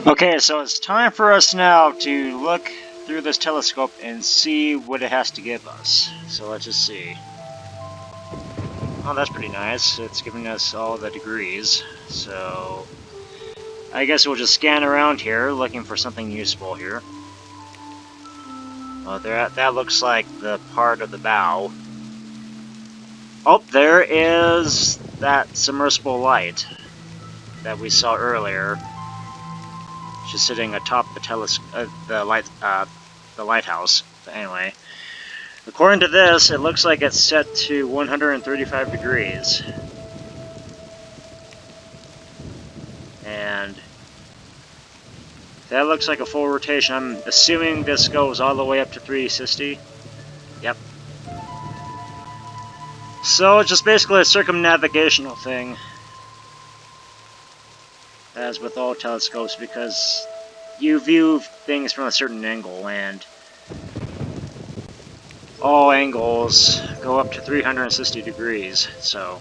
Okay, so it's time for us now to look through this telescope and see what it has to give us. So let's just see. Oh, that's pretty nice. It's giving us all the degrees. So I guess we'll just scan around here looking for something useful here. Oh, that looks like the part of the bow. Oh, there is that submersible light that we saw earlier. Just sitting atop the the lighthouse. But anyway, according to this, it looks like it's set to 135 degrees, and that looks like a full rotation. I'm assuming this goes all the way up to 360. Yep. So it's just basically a circumnavigational thing, as with all telescopes, because you view things from a certain angle, and all angles go up to 360 degrees, so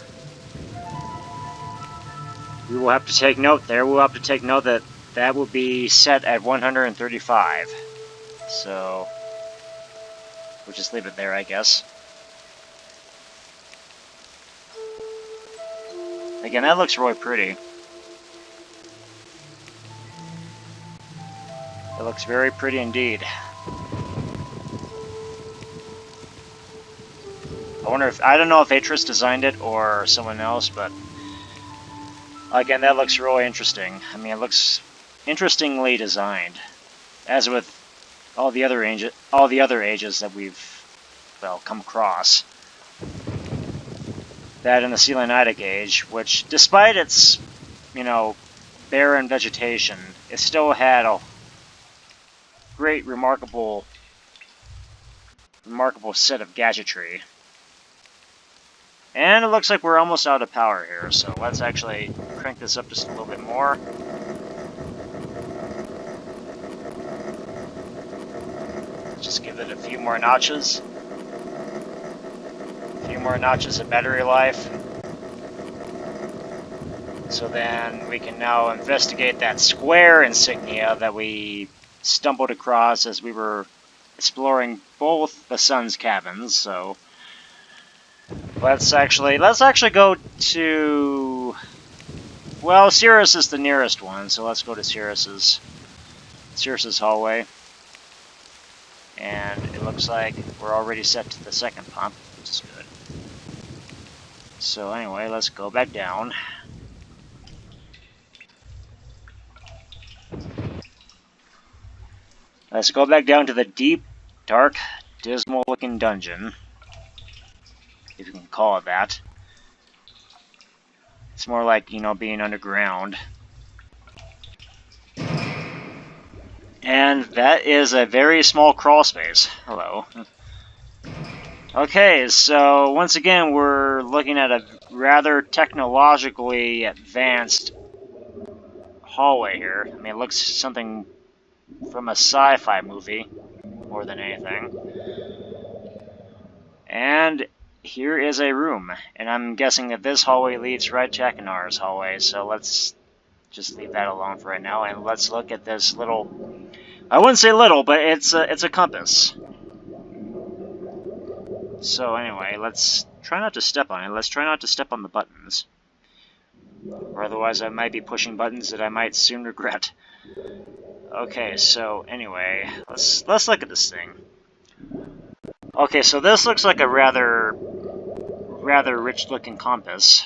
we will have to take note there. We'll have to take note that that will be set at 135, so we'll just leave it there, I guess. Again, that looks really pretty. It looks very pretty indeed. I don't know if Atris designed it or someone else, but again, that looks really interesting. I mean, it looks interestingly designed, as with all the other ages that we've, well, come across. That and the Selenitic Age, which, despite its, barren vegetation, it still had a great, remarkable set of gadgetry. And it looks like we're almost out of power here, so let's actually crank this up just a little bit more. Just give it a few more notches. A few more notches of battery life. So then we can now investigate that square insignia that we stumbled across as we were exploring both the sun's cabins. So let's actually go to, well, Sirius is the nearest one, so let's go to Sirius's hallway. And it looks like we're already set to the second pump, which is good. So anyway, let's go back down. Let's go back down to the deep, dark, dismal-looking dungeon, if you can call it that. It's more like, being underground. And that is a very small crawl space. Hello. Okay, so once again, we're looking at a rather technologically advanced hallway here. I mean, it looks something from a sci-fi movie, more than anything. And here is a room, and I'm guessing that this hallway leads right to Akinar's hallway, so let's just leave that alone for right now, and let's look at this little, I wouldn't say little, but it's a compass. So anyway, let's try not to step on it. Let's try not to step on the buttons, or otherwise I might be pushing buttons that I might soon regret. Okay, so anyway, let's look at this thing. Okay, so this looks like a rather rich-looking compass.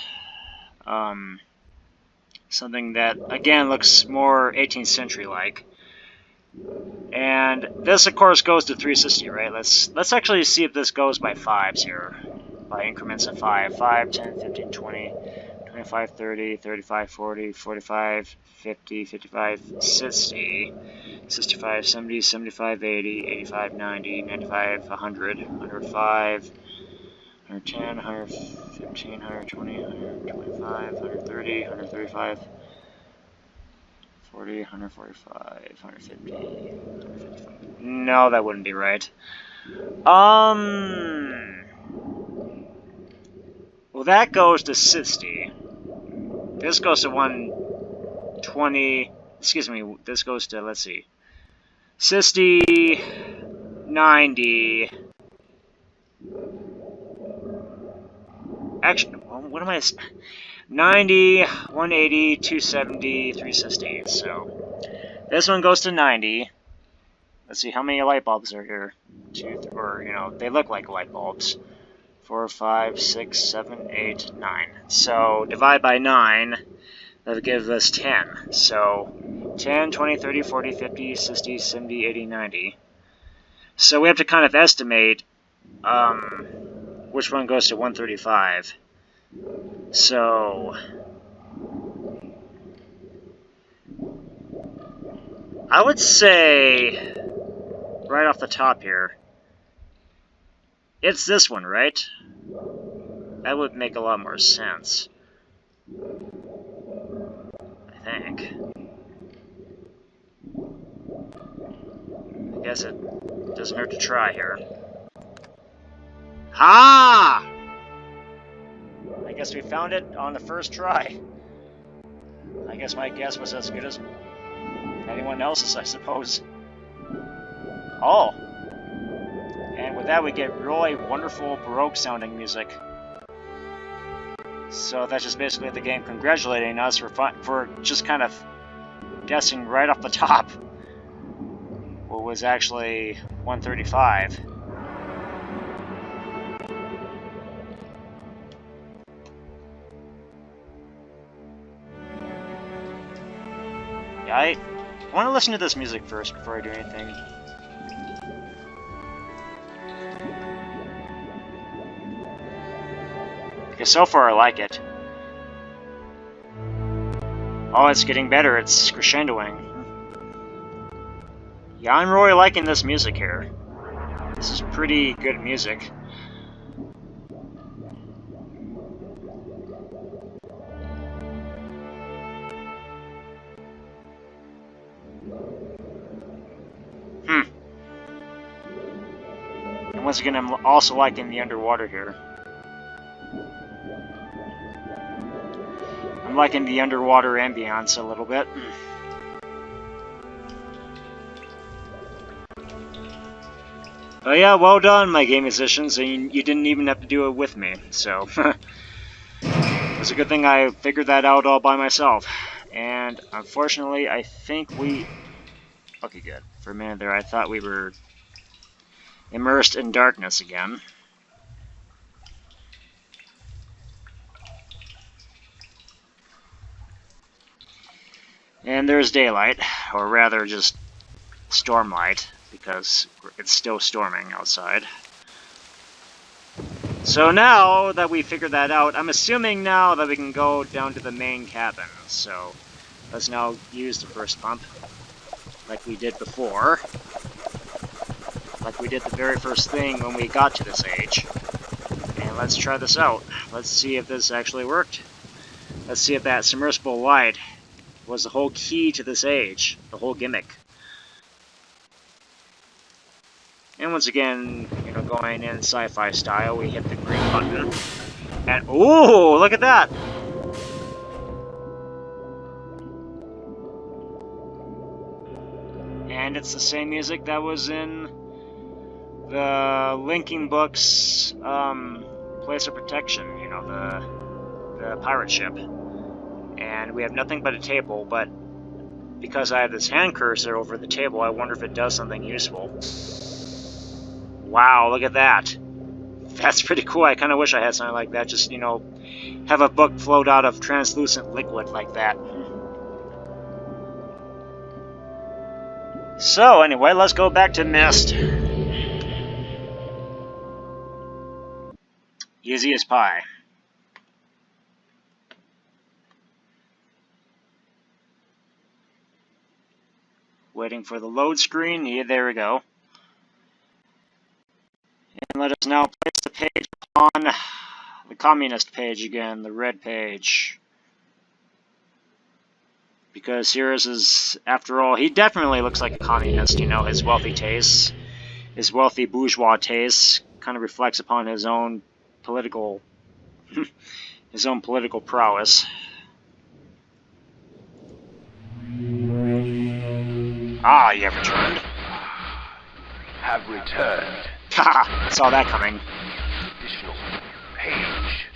Something that, again, looks more 18th century-like. And this, of course, goes to 360, right? Let's actually see if this goes by fives here. By increments of 5. 5, 10, 15, 20, 25, 30, 35, 40, 45, 50, 55, 60, 65, 70, 75, 80, 85, 90, 95, 100, 105, 110, 115, 120, 125, 130, 135, 40, 145, 150, 155. No, that wouldn't be right. Well, that goes to 60. This goes to 120, excuse me, this goes to, let's see, 60, 90. Actually, what am I? 90, 180, 270, 360. So this one goes to 90. Let's see how many light bulbs are here. Or, you know, they look like light bulbs. 4, 5, 6, 7, 8, 9. So divide by 9. That would give us 10. So 10, 20, 30, 40, 50, 60, 70, 80, 90. So we have to kind of estimate which one goes to 135. So I would say, right off the top here, it's this one, right? That would make a lot more sense, I think. I guess it doesn't hurt to try here. Ha! I guess we found it on the first try. I guess my guess was as good as anyone else's, I suppose. Oh! And with that we get really wonderful Baroque sounding music. So that's just basically the game congratulating us for just kind of guessing right off the top what was actually 135. Yeah, I want to listen to this music first before I do anything. Because so far I like it. Oh, it's getting better. It's crescendoing. Yeah, I'm really liking this music here. This is pretty good music. And once again, I'm also liking the underwater here. I'm liking the underwater ambience a little bit. Oh yeah, well done, my game musicians, and you didn't even have to do it with me, so... It's a good thing I figured that out all by myself. And unfortunately, I think we... Okay, good. For a minute there, I thought we were immersed in darkness again. And there's daylight, or rather just stormlight, because it's still storming outside. So now that we figured that out, I'm assuming now that we can go down to the main cabin. So let's now use the first pump, like we did before. Like we did the very first thing when we got to this age. And let's try this out. Let's see if this actually worked. Let's see if that submersible light was the whole key to this age, the whole gimmick. And once again, you know, going in sci-fi style, we hit the green button. And ooh, look at that! And it's the same music that was in the Linking Book's Place of Protection, you know, the pirate ship. And we have nothing but a table, but because I have this hand cursor over the table, I wonder if it does something useful. Wow, look at that. That's pretty cool. I kind of wish I had something like that. Just, you know, have a book float out of translucent liquid like that. So, anyway, let's go back to Myst. Easy as pie. Waiting for the load screen. Yeah, there we go. And let us now place the page on the communist page again, the red page. Because here is his, after all, he definitely looks like a communist, you know, his wealthy tastes, his wealthy bourgeois tastes, kind of reflects upon his own political, prowess. Ah, you have returned? Have returned. Haha, saw that coming. Additional page.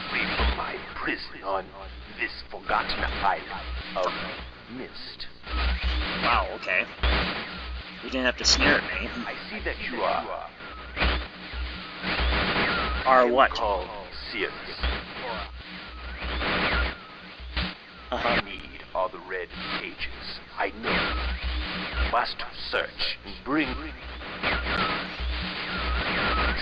Free from my prison on this forgotten island of Mist. Wow, okay. You didn't have to sneer at me. I see that you are. Are what? Called Sirius. Uh-huh. Need are the red pages. I know. Must search and bring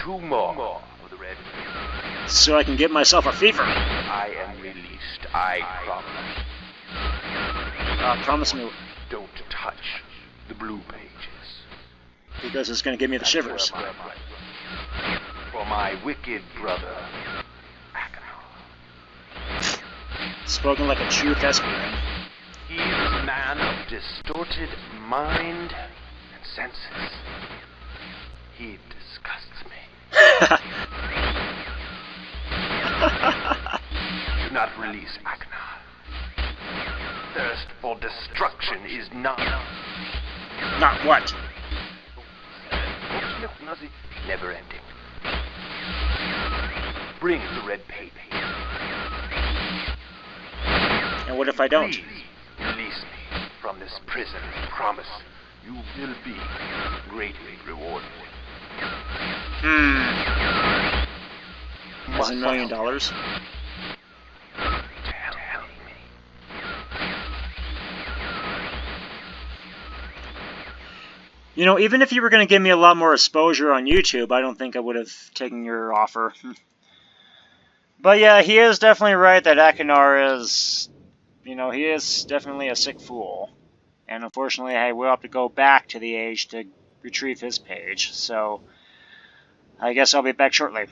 2 more of the red pages. So I can get myself a fever. I am released. I promise. Promise me, Don't touch the blue pages. because it's going to give me the shivers. For my wicked brother, Achenar. Spoken like a true thespian. He is a man of distorted mind and senses. He disgusts me. Do not release Achenar. Thirst for destruction is not. Not what? Never ending. Bring the red paper. And what if I don't? Please release me from this prison. Promise you will be greatly rewarded. That's $1 million. Tell me. You know, even if you were going to give me a lot more exposure on YouTube, I don't think I would have taken your offer. But yeah, he is definitely right that Achenar is, you know, he is definitely a sick fool. And unfortunately, I will have to go back to the Age to retrieve his page. So, I guess I'll be back shortly.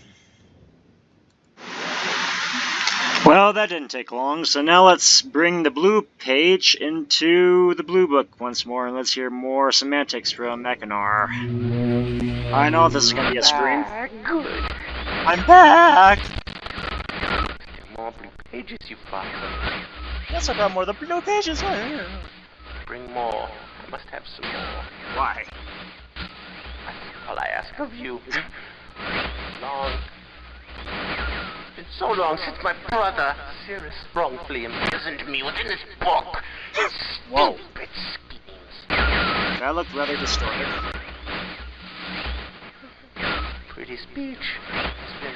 Well, that didn't take long, so now let's bring the blue page into the blue book once more, and let's hear more semantics from Achenar. I know this is going to be a scream. Good. I'm back! More blue pages, you fucker. Yes, I got more of the blue pages. Bring more. I must have some more. Why? That's all I ask of you. Long. It's been so long since my brother, Sirius, wrongfully imprisoned me within this book. Whoa. Stupid schemes. That looked rather distorted. Pretty speech. It's been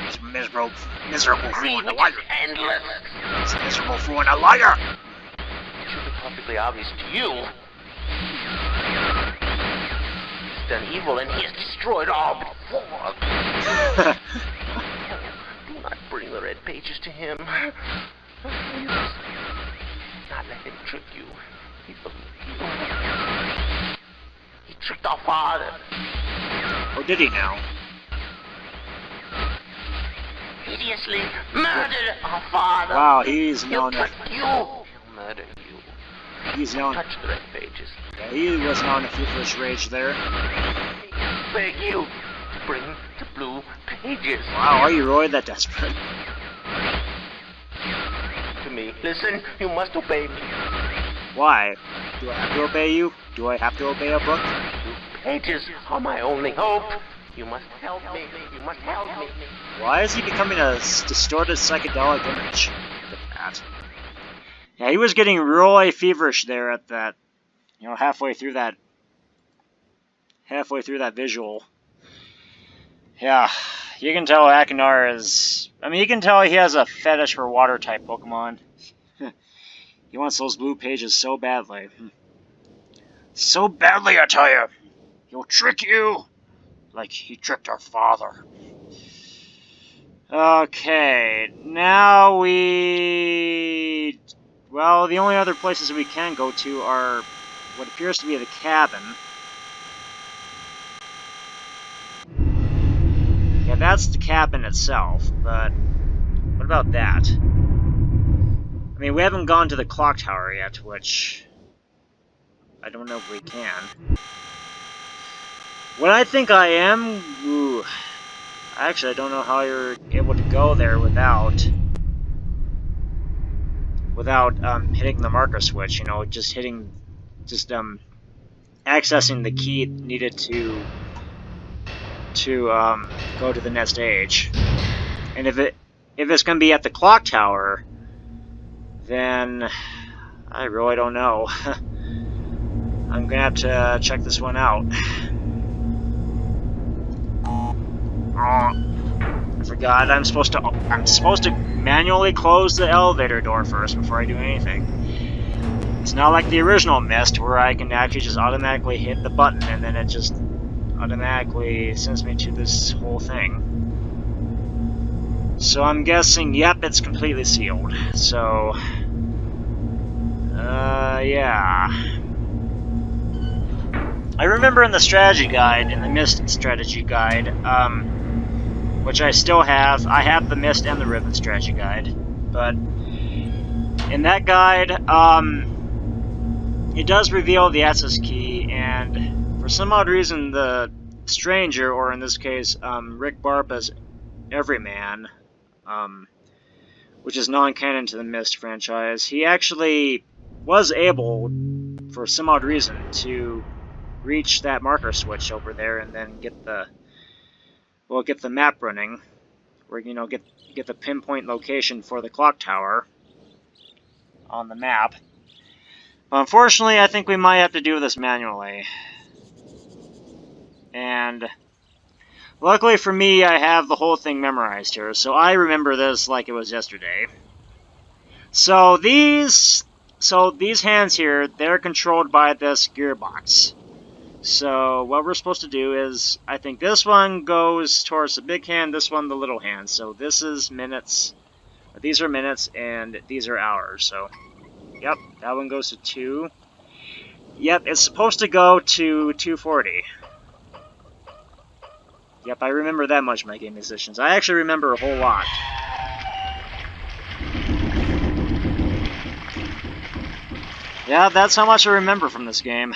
This miserable fool and a read liar. endless. This miserable fool and a liar. It should be perfectly obvious to you. He's done evil and he has destroyed all before. Do not bring the red pages to him. You must not let him trick you. He believed you. He tricked our father. Or did he now? Hideously murdered our father. Wow, he's He'll known. trick you. He'll murder you. He's known. Touch the red pages. Yeah, he was known a feverish rage there. I beg you to bring the blue pages. Wow, are you really that desperate? To me. Listen, you must obey me. Why? Do I have to obey you? Do I have to obey a book? Blue pages are my only hope. You must help me. You must help me. Why is he becoming a distorted psychedelic image? Look at that. Yeah, he was getting really feverish there at that, you know, halfway through that visual. Yeah, you can tell Achenar is, I mean, you can tell he has a fetish for water type Pokemon. He wants those blue pages so badly. So badly, I tell you. He'll trick you like he tricked our father. Okay, now well, the only other places we can go to are what appears to be the cabin. Yeah, that's the cabin itself, but what about that? I mean, we haven't gone to the clock tower yet, which I don't know if we can. What I think I am, Actually, I don't know how you're able to go there without hitting the marker switch. You know, just accessing the key needed to go to the next stage. And if it's going to be at the clock tower, then I really don't know. I'm gonna have to check this one out. Oh, I forgot. I'm supposed to manually close the elevator door first before I do anything. It's not like the original Myst where I can actually just automatically hit the button and then it just automatically sends me to this whole thing. So I'm guessing, yep, it's completely sealed. So, yeah. I remember in the strategy guide, in the Myst strategy guide, which I still have, I have the Myst and the Riven strategy guide, but in that guide, it does reveal the access key, and for some odd reason, the stranger, or in this case, Rick Barba's Everyman, which is non-canon to the Myst franchise, he actually was able, for some odd reason, to reach that marker switch over there and then get the map running, or get the pinpoint location for the clock tower on the map. But unfortunately, I think we might have to do this manually. And luckily for me, I have the whole thing memorized here, so I remember this like it was yesterday. So these hands here, they're controlled by this gearbox. So what we're supposed to do is, I think this one goes towards the big hand, this one the little hand. So this is minutes, these are minutes, and these are hours. So, yep, that one goes to 2. Yep, it's supposed to go to 240. Yep, I remember that much, my game musicians. I actually remember a whole lot. Yeah, that's how much I remember from this game.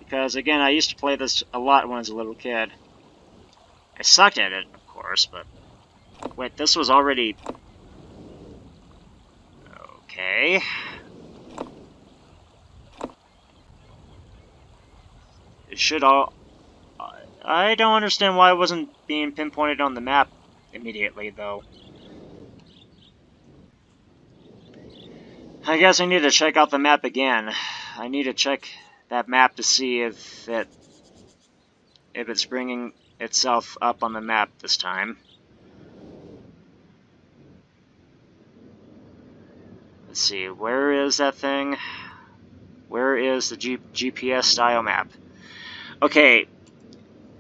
Because, again, I used to play this a lot when I was a little kid. I sucked at it, of course, but... Wait, this was already... Okay... It should all... I don't understand why it wasn't being pinpointed on the map immediately, though. I guess I need to check out the map again. I need to check that map to see if it's bringing itself up on the map this time. Let's see, where is that thing? Where is the GPS style map? Okay,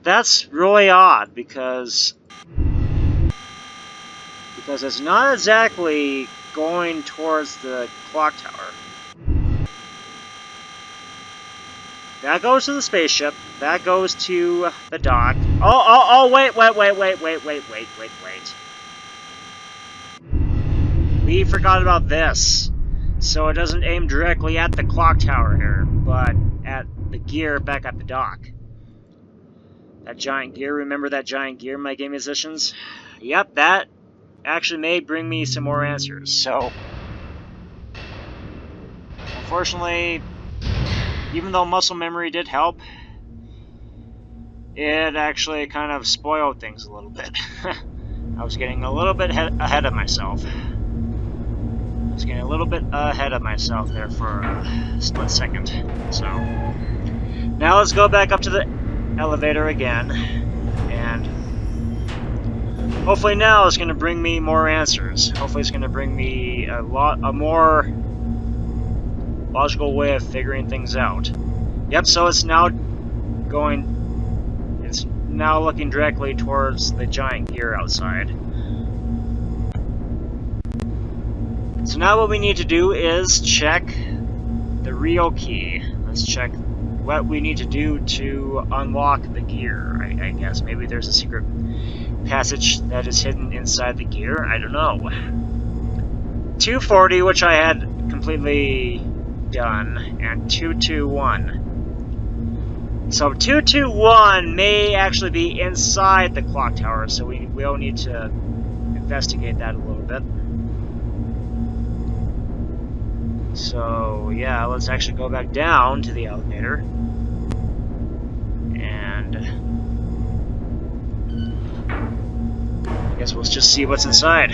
that's really odd because it's not exactly going towards the clock tower. That goes to the spaceship. That goes to the dock. Oh, wait. We forgot about this. So it doesn't aim directly at the clock tower here, but at the gear back at the dock. That giant gear, remember that giant gear, my game musicians? Yep, that actually may bring me some more answers, so... Unfortunately, even though muscle memory did help, it actually kind of spoiled things a little bit. I was getting a little bit ahead of myself. There for a split second. So, now let's go back up to the elevator again, and hopefully now it's going to bring me more answers. Hopefully it's going to bring me a more logical way of figuring things out. Yep, so it's now looking directly towards the giant gear outside. So now what we need to do is check the real key. Let's check what we need to do to unlock the gear, I guess. Maybe there's a secret passage that is hidden inside the gear. I don't know. 240, which I had completely done, and 221. So 221 may actually be inside the clock tower, so we'll need to investigate that a little bit. So yeah, let's actually go back down to the elevator. And I guess we'll just see what's inside.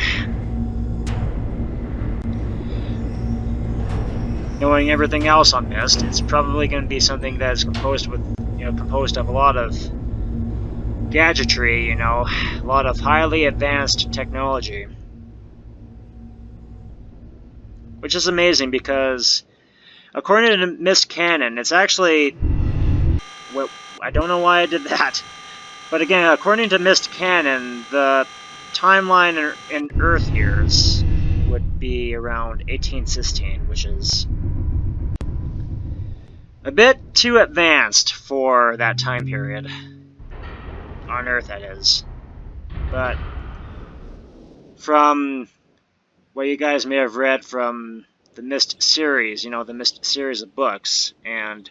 Knowing everything else on Myst, it's probably going to be something that's composed of a lot of gadgetry, a lot of highly advanced technology. Which is amazing because, according to Myst canon, it's actually... Well, I don't know why I did that. But again, according to Myst canon, the timeline in Earth years would be around 1816, which is a bit too advanced for that time period. On Earth, that is. But from what you guys may have read from the Myst series, the Myst series of books, and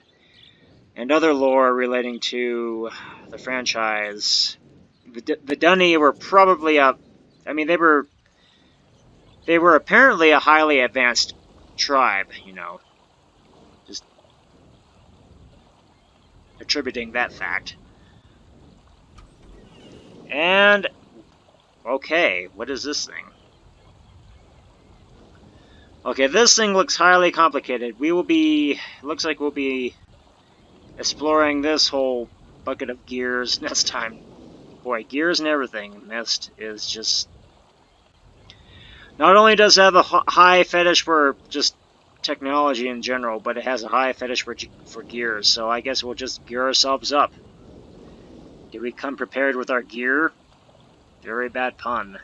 other lore relating to the franchise, the Dunny were probably they were apparently a highly advanced tribe, just attributing that fact. And, okay, what is this thing? Okay, this thing looks highly complicated. Looks like we'll be exploring this whole bucket of gears next time. Boy, gears and everything. Myst is just... Not only does it have a high fetish for just technology in general, but it has a high fetish for gears, so I guess we'll just gear ourselves up. Did we come prepared with our gear? Very bad pun.